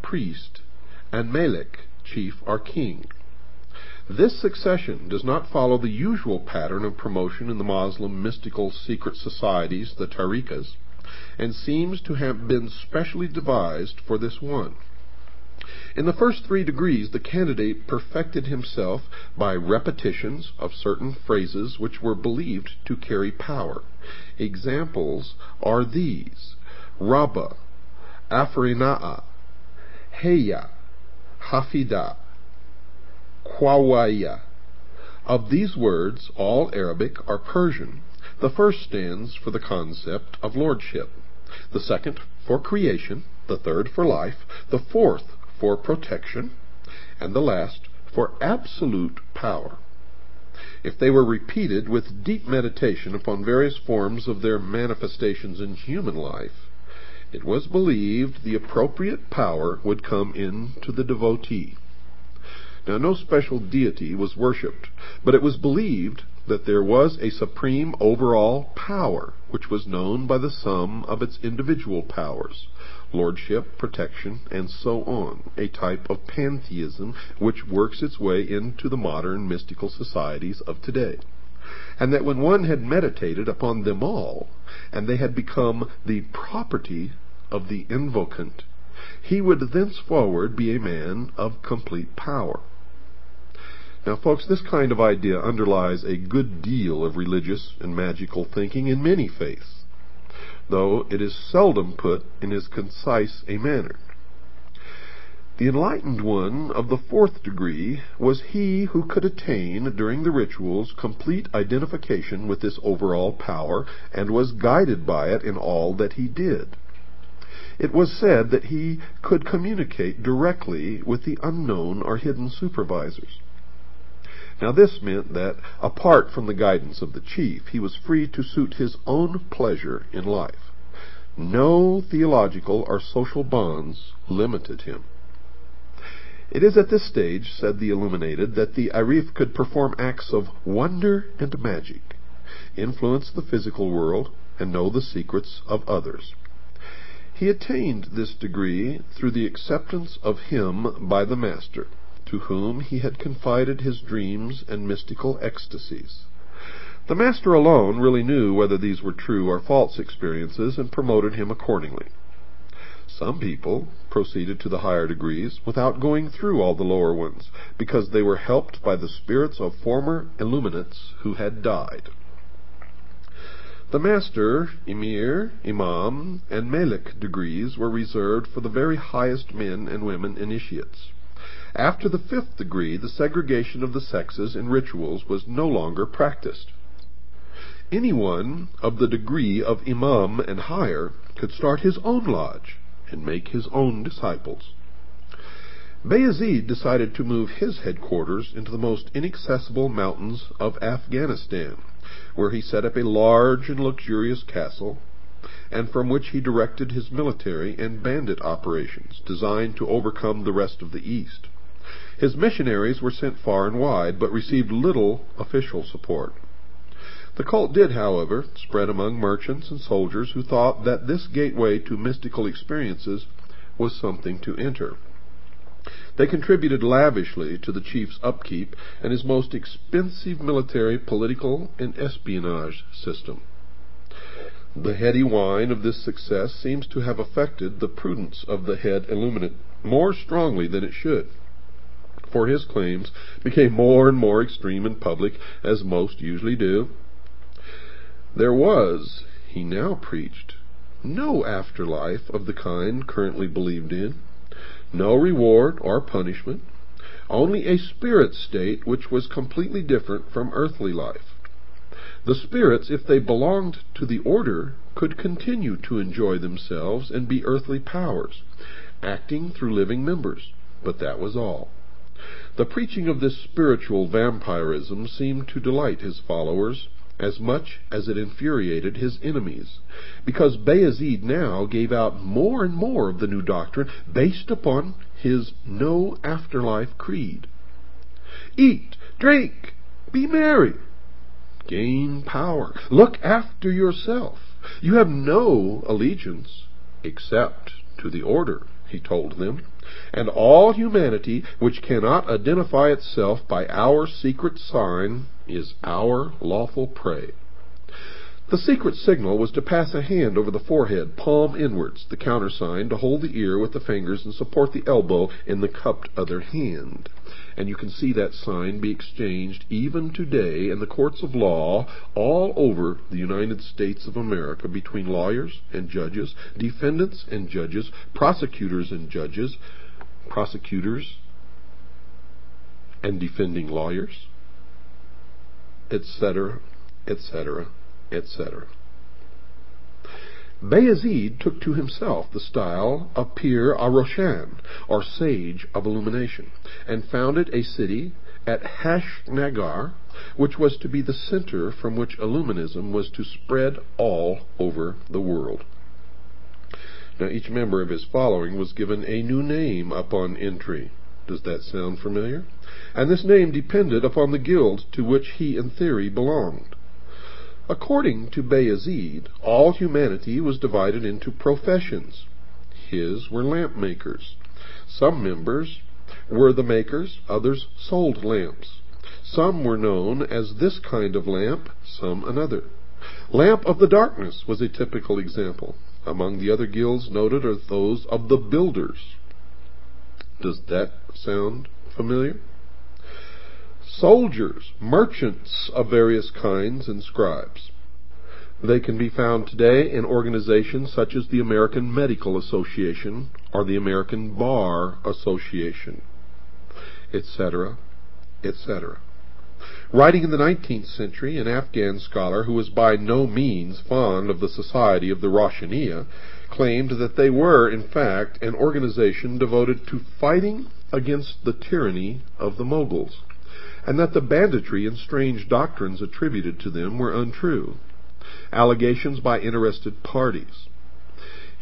priest, and Melek, chief or king. This succession does not follow the usual pattern of promotion in the Muslim mystical secret societies, the tariqas, and seems to have been specially devised for this one. In the first 3 degrees, the candidate perfected himself by repetitions of certain phrases which were believed to carry power. Examples are these: Rabba, Afrina'a, Heya, Hafida, Kwawaya. Of these words, all Arabic or Persian. The first stands for the concept of lordship, the second for creation, the third for life, the fourth for protection, and the last for absolute power. If they were repeated with deep meditation upon various forms of their manifestations in human life, it was believed the appropriate power would come into the devotee. Now, no special deity was worshipped, but it was believed that there was a supreme overall power, which was known by the sum of its individual powers, lordship, protection, and so on, a type of pantheism which works its way into the modern mystical societies of today. And that when one had meditated upon them all, and they had become the property of the invocant, he would thenceforward be a man of complete power. Now, folks, this kind of idea underlies a good deal of religious and magical thinking in many faiths, though it is seldom put in as concise a manner. The enlightened one of the 4th degree was he who could attain, during the rituals, complete identification with this overall power, and was guided by it in all that he did. It was said that he could communicate directly with the unknown or hidden supervisors. Now, this meant that, apart from the guidance of the chief, he was free to suit his own pleasure in life. No theological or social bonds limited him. It is at this stage, said the illuminated, that the Arif could perform acts of wonder and magic, influence the physical world, and know the secrets of others. He attained this degree through the acceptance of him by the Master, to whom he had confided his dreams and mystical ecstasies. The Master alone really knew whether these were true or false experiences, and promoted him accordingly. Some people proceeded to the higher degrees without going through all the lower ones, because they were helped by the spirits of former illuminates who had died. The Master, Emir, Imam, and Melek degrees were reserved for the very highest men and women initiates. After the 5th degree, the segregation of the sexes in rituals was no longer practiced. Anyone of the degree of Imam and higher could start his own lodge and make his own disciples. Bayezid decided to move his headquarters into the most inaccessible mountains of Afghanistan, where he set up a large and luxurious castle, and from which he directed his military and bandit operations designed to overcome the rest of the East. His missionaries were sent far and wide, but received little official support. The cult did, however, spread among merchants and soldiers who thought that this gateway to mystical experiences was something to enter. They contributed lavishly to the chief's upkeep and his most expensive military, political, and espionage system. The heady wine of this success seems to have affected the prudence of the head illuminate more strongly than it should, for his claims became more and more extreme in public, as most usually do. There was, he now preached, no afterlife of the kind currently believed in, no reward or punishment, only a spirit state which was completely different from earthly life. The spirits, if they belonged to the order, could continue to enjoy themselves and be earthly powers, acting through living members, but that was all. The preaching of this spiritual vampirism seemed to delight his followers as much as it infuriated his enemies, because Bayezid now gave out more and more of the new doctrine based upon his no afterlife creed. Eat, drink, be merry, gain power, look after yourself. You have no allegiance except to the order, he told them, and all humanity which cannot identify itself by our secret sign is our lawful prey. The secret signal was to pass a hand over the forehead, palm inwards, the countersign to hold the ear with the fingers and support the elbow in the cupped other hand. And you can see that sign be exchanged even today in the courts of law all over the United States of America between lawyers and judges, defendants and judges, prosecutors and judges, prosecutors and defending lawyers, etc., etc., etc. Bayezid took to himself the style of Pir Aroshan, or Sage of Illumination, and founded a city at Hashnagar, which was to be the center from which Illuminism was to spread all over the world. Now, each member of his following was given a new name upon entry. Does that sound familiar? And this name depended upon the guild to which he in theory belonged. According to Bayezid, all humanity was divided into professions. His were lamp makers. Some members were the makers, others sold lamps. Some were known as this kind of lamp, some another. Lamp of the darkness was a typical example. Among the other guilds noted are those of the builders. Does that sound familiar? Soldiers, merchants of various kinds, and scribes. They can be found today in organizations such as the American Medical Association or the American Bar Association, etc., etc. Writing in the 19th century, an Afghan scholar who was by no means fond of the society of the Roshaniya claimed that they were, in fact, an organization devoted to fighting against the tyranny of the Moguls, and that the banditry and strange doctrines attributed to them were untrue, allegations by interested parties.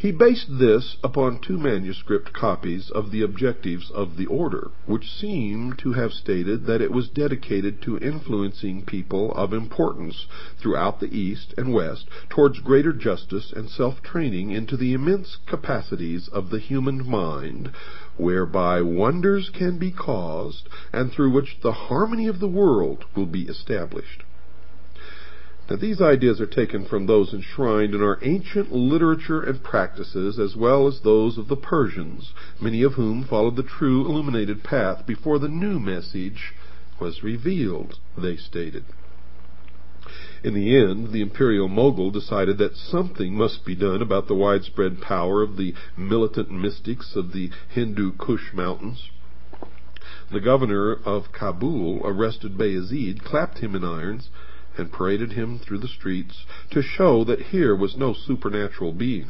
He based this upon two manuscript copies of the objectives of the order, which seem to have stated that it was dedicated to influencing people of importance throughout the East and West towards greater justice and self-training into the immense capacities of the human mind, whereby wonders can be caused, and through which the harmony of the world will be established. Now, these ideas are taken from those enshrined in our ancient literature and practices, as well as those of the Persians, many of whom followed the true illuminated path before the new message was revealed, they stated. In the end, the imperial Mogul decided that something must be done about the widespread power of the militant mystics of the Hindu Kush mountains. The governor of Kabul arrested Bayezid, clapped him in irons, and paraded him through the streets to show that here was no supernatural being.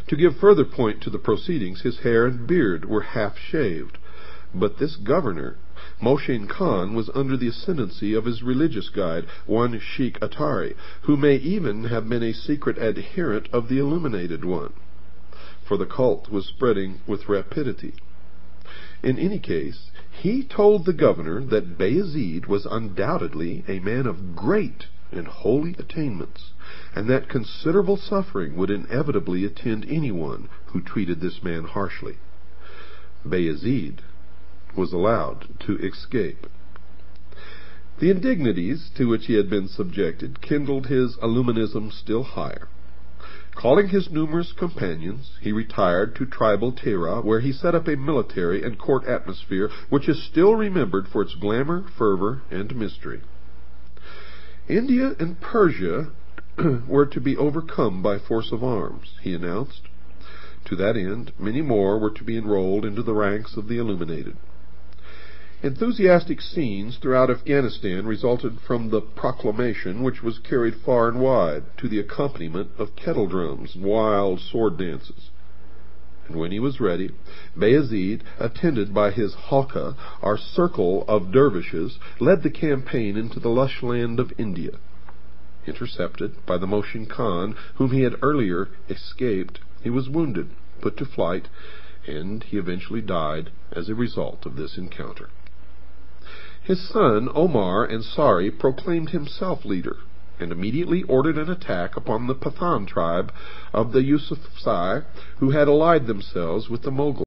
To give further point to the proceedings, his hair and beard were half-shaved, but this governor, Moshin Khan, was under the ascendancy of his religious guide, one Sheikh Atari, who may even have been a secret adherent of the Illuminated One, for the cult was spreading with rapidity. In any case, he told the governor that Bayezid was undoubtedly a man of great and holy attainments, and that considerable suffering would inevitably attend anyone who treated this man harshly. Bayezid was allowed to escape. The indignities to which he had been subjected kindled his illuminism still higher. Calling his numerous companions, he retired to tribal Tehra, where he set up a military and court atmosphere which is still remembered for its glamour, fervor, and mystery. India and Persia were to be overcome by force of arms, he announced. To that end, many more were to be enrolled into the ranks of the illuminated. Enthusiastic scenes throughout Afghanistan resulted from the proclamation, which was carried far and wide to the accompaniment of kettle drums and wild sword dances. And when he was ready, Bayezid, attended by his halqa, or circle of dervishes, led the campaign into the lush land of India. Intercepted by the Moshin Khan, whom he had earlier escaped, he was wounded, put to flight, and he eventually died as a result of this encounter. His son, Omar Ansari, proclaimed himself leader, and immediately ordered an attack upon the Pathan tribe of the Yusufzai, who had allied themselves with the Mughals.